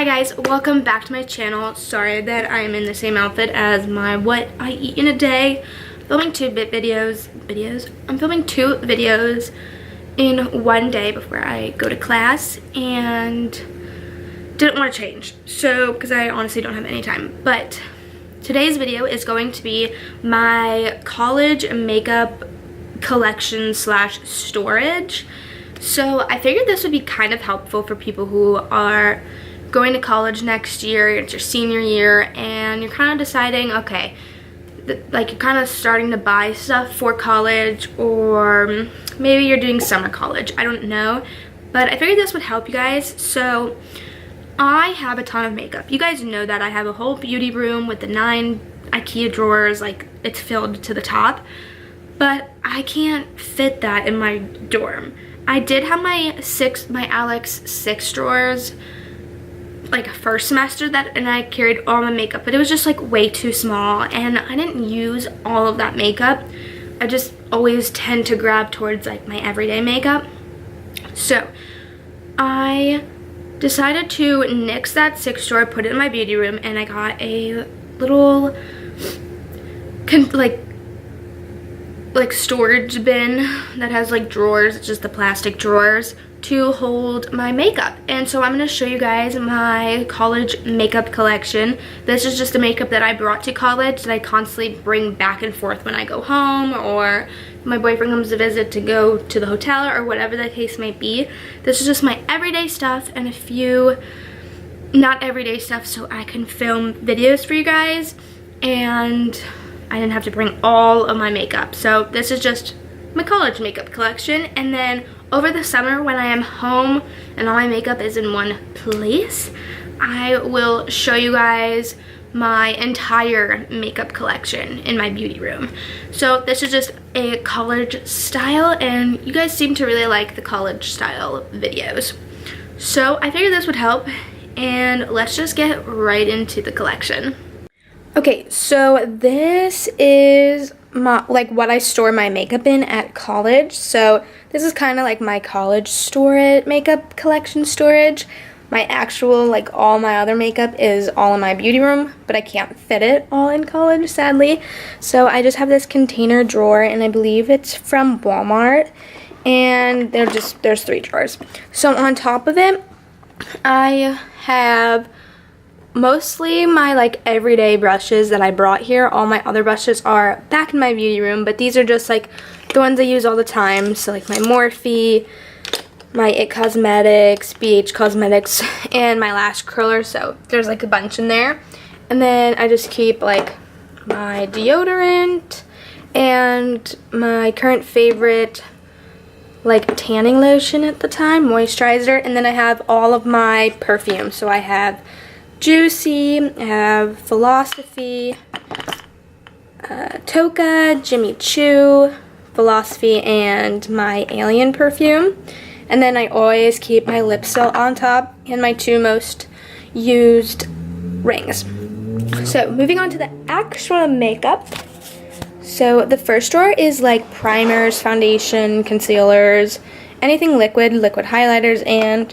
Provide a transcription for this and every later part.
Hi guys, welcome back to my channel. Sorry that I'm in the same outfit as my what I eat in a day. Filming two videos. I'm filming two videos in one day before I go to class and didn't want to change. So, because I honestly don't have any time. But today's video is going to be my college makeup collection slash storage. So I figured this would be kind of helpful for people who are going to college next year. It's your senior year and you're kind of deciding, okay, like you're kind of starting to buy stuff for college, or maybe you're doing summer college, I don't know, but I figured this would help you guys. So I have a ton of makeup. You guys know that I have a whole beauty room with the 9 IKEA drawers, like it's filled to the top, but I can't fit that in my dorm. I did have my Alex 6 drawers like first semester, and I carried all my makeup, but it was just like way too small and I didn't use all of that makeup. I just always tend to grab towards like my everyday makeup. So I decided to nix that 6 drawer, put it in my beauty room, and I got a little like storage bin that has like drawers. It's just the plastic drawers to hold my makeup. And so I'm going to show you guys my college makeup collection. This is just the makeup that I brought to college that I constantly bring back and forth when I go home, or my boyfriend comes to visit to go to the hotel, or whatever the case might be. This is just my everyday stuff and a few not everyday stuff so I can film videos for you guys, and I didn't have to bring all of my makeup. So this is just my college makeup collection. And then over the summer when I am home and all my makeup is in one place, I will show you guys my entire makeup collection in my beauty room. So this is just a college style, and you guys seem to really like the college style videos. So I figured this would help, and let's just get right into the collection. Okay, so this is my, like, what I store my makeup in at college. So this is kind of like my college makeup collection storage. My actual, like, all my other makeup is all in my beauty room, but I can't fit it all in college, sadly. So I just have this container drawer, and I believe it's from Walmart, and there's 3 drawers. So on top of it, I have mostly my like everyday brushes that I brought here. All my other brushes are back in my beauty room, but these are just like the ones I use all the time. So like my Morphe, my It Cosmetics, BH Cosmetics, and my lash curler. So there's like a bunch in there. And then I just keep like my deodorant and my current favorite like tanning lotion at the time, moisturizer. And then I have all of my perfume. So I have Juicy, I have Philosophy, Toka, Jimmy Choo, Philosophy, and my Alien perfume. And then I always keep my lip still on top and my 2 most used rings. So moving on to the actual makeup. So the first drawer is like primers, foundation, concealers, anything liquid highlighters, and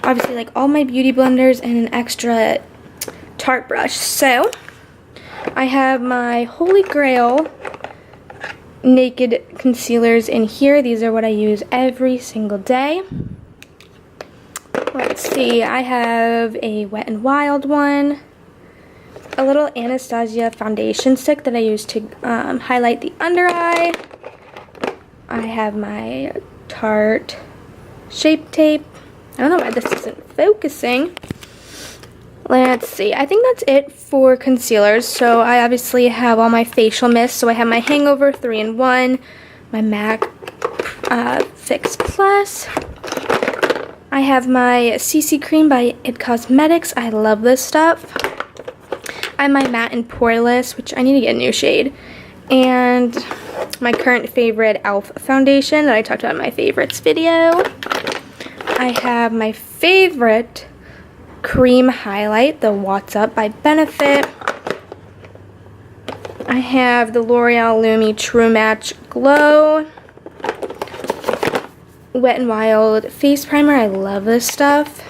obviously like all my beauty blenders and an extra Tarte brush. So I have my Holy Grail naked concealers in here. These are what I use every single day. Let's see, I have a Wet n Wild one, a little Anastasia foundation stick that I use to highlight the under eye. I have my Tarte Shape Tape. I don't know why this isn't focusing. Let's see. I think that's it for concealers. So I obviously have all my facial mists. So I have my Hangover 3-in-1, my MAC Fix Plus. I have my CC Cream by It Cosmetics. I love this stuff. I have my Matte and Poreless, which I need to get a new shade. And my current favorite e.l.f. foundation that I talked about in my favorites video. I have my favorite cream highlight, the What's Up by Benefit. I have the L'Oreal Lumi True Match Glow. Wet n Wild face primer. I love this stuff.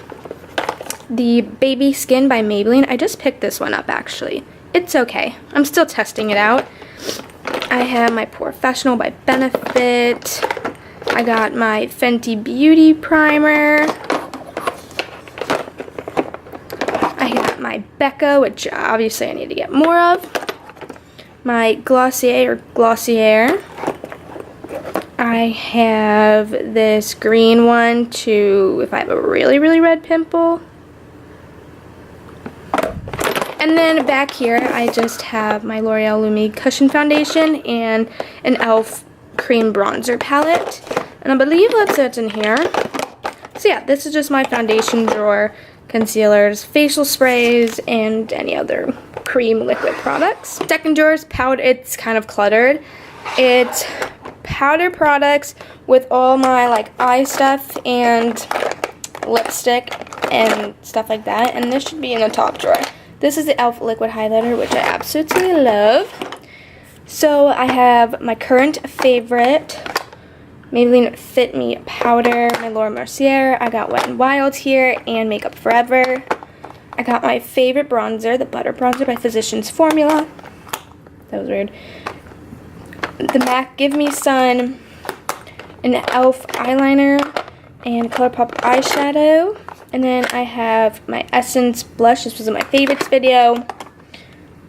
the Baby Skin by Maybelline. I just picked this one up actually. It's okay. I'm still testing it out. I have my Professional by Benefit. I got my Fenty Beauty Primer. I got my Becca, which obviously I need to get more of. My Glossier. I have this green one if I have a really, really red pimple. And then back here, I just have my L'Oreal Lumi Cushion Foundation and an e.l.f. Cream Bronzer Palette. And I believe that's it in here. So yeah, this is just my foundation drawer, concealers, facial sprays, and any other cream liquid products. Second drawer is powder. It's kind of cluttered. It's powder products with all my like eye stuff and lipstick and stuff like that. And this should be in the top drawer. This is the e.l.f. liquid highlighter, which I absolutely love. So I have my current favorite Maybelline Fit Me powder, my Laura Mercier. I got Wet n Wild here and Makeup Forever. I got my favorite bronzer, the Butter Bronzer by Physicians Formula. That was weird. The MAC Give Me Sun, an e.l.f. eyeliner, and ColourPop eyeshadow. And then I have my Essence blush. This was in my favorites video.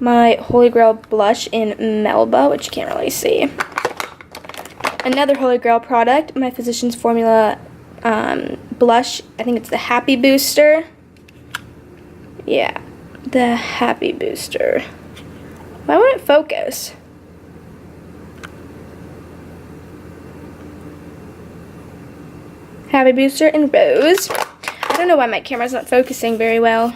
My Holy Grail blush in Melba, which you can't really see. Another Holy Grail product, my Physicians Formula blush. I think it's the Happy Booster. Yeah, the Happy Booster. Why won't it focus? Happy Booster in Rose. I don't know why my camera's not focusing very well.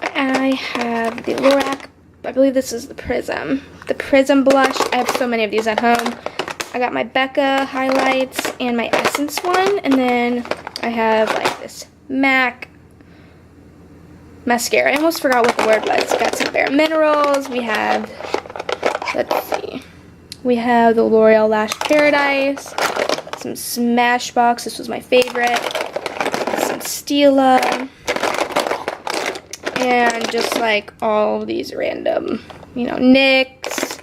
I have the Lorac, I believe this is the Prism. The Prism blush. I have so many of these at home. I got my Becca highlights and my Essence one. And then I have like this MAC mascara. I almost forgot what the word was. Got some Bare Minerals. We have, let's see. We have the L'Oreal Lash Paradise. Some Smashbox. This was my favorite. Some Stila. And just like all these random, you know, NYX,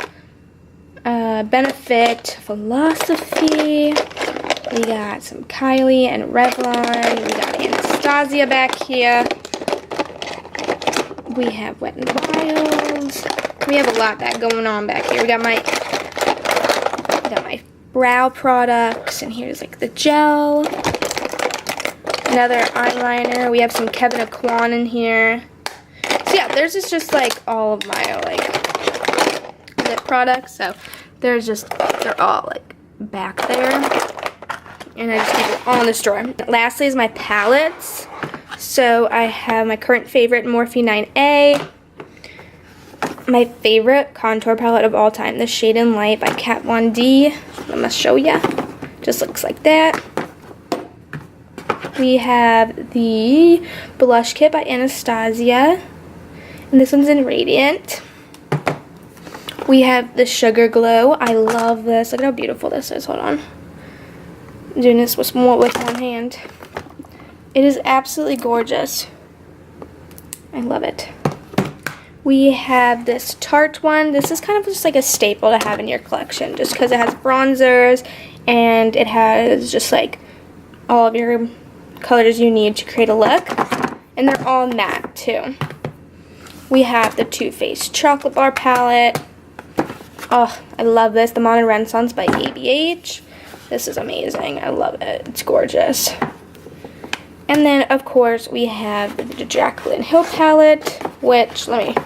Benefit, Philosophy. We got some Kylie and Revlon. We got Anastasia back here. We have Wet n Wild. We have a lot going on back here. We got my brow products, and here's like the gel. Another eyeliner. We have some Kevin Aucoin in here. So yeah, there's just like all of my like lip products. So they're all like back there. And I just keep it all in this drawer. Lastly is my palettes. So I have my current favorite Morphe 9A. My favorite contour palette of all time, the Shade and Light by Kat Von D. I'm gonna show ya. Just looks like that. We have the blush kit by Anastasia. And this one's in Radiant. We have the Sugar Glow. I love this. Look at how beautiful this is. Hold on. I'm doing this with one hand. It is absolutely gorgeous. I love it. We have this Tarte one. This is kind of just like a staple to have in your collection just because it has bronzers and it has just like all of your colors you need to create a look. And they're all matte too. We have the Too Faced Chocolate Bar Palette. Oh, I love this. The Modern Renaissance by ABH. This is amazing. I love it. It's gorgeous. And then, of course, we have the Jaclyn Hill palette, which, let me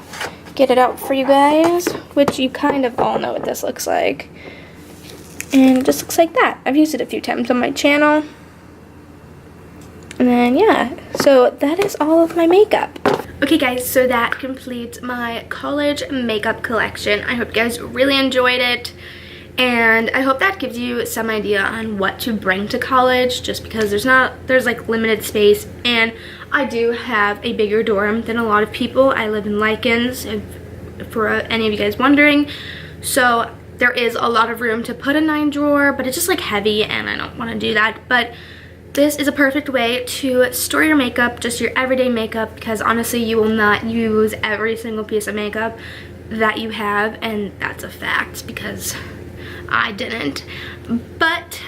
get it out for you guys, which you kind of all know what this looks like. And it just looks like that. I've used it a few times on my channel. And then, yeah, so that is all of my makeup. Okay guys, so that completes my college makeup collection. I hope you guys really enjoyed it. And I hope that gives you some idea on what to bring to college, just because there's like limited space, and I do have a bigger dorm than a lot of people. I live in Lycans, if for any of you guys wondering. So there is a lot of room to put a 9 drawer, but it's just like heavy and I don't want to do that. But This is a perfect way to store your makeup, just your everyday makeup, because honestly you will not use every single piece of makeup that you have, and that's a fact because I didn't. But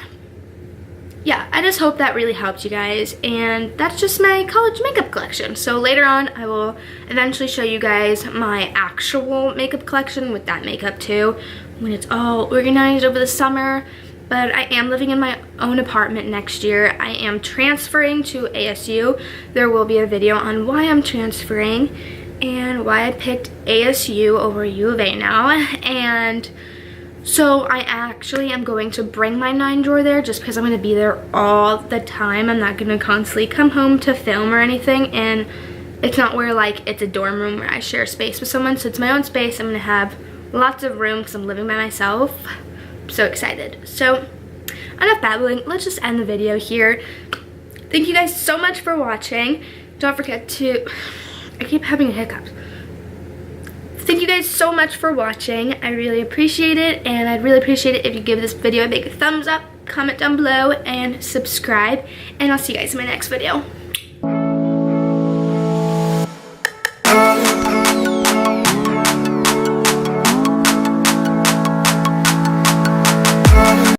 yeah, I just hope that really helped you guys, and that's just my college makeup collection. So later on I will eventually show you guys my actual makeup collection with that makeup too, when it's all organized over the summer. But I am living in my own apartment next year. I am transferring to ASU. There will be a video on why I'm transferring and why I picked ASU over U of A now. And so I actually am going to bring my 9 drawer there just because I'm going to be there all the time. I'm not going to constantly come home to film or anything. And it's not where like it's a dorm room where I share space with someone. So it's my own space. I'm going to have lots of room because I'm living by myself. So excited. So enough babbling, let's just end the video here. Thank you guys so much for watching. Don't forget to, I keep having hiccups. Thank you guys so much for watching. I really appreciate it, and I'd really appreciate it if you give this video a big thumbs up, comment down below, and subscribe, and I'll see you guys in my next video.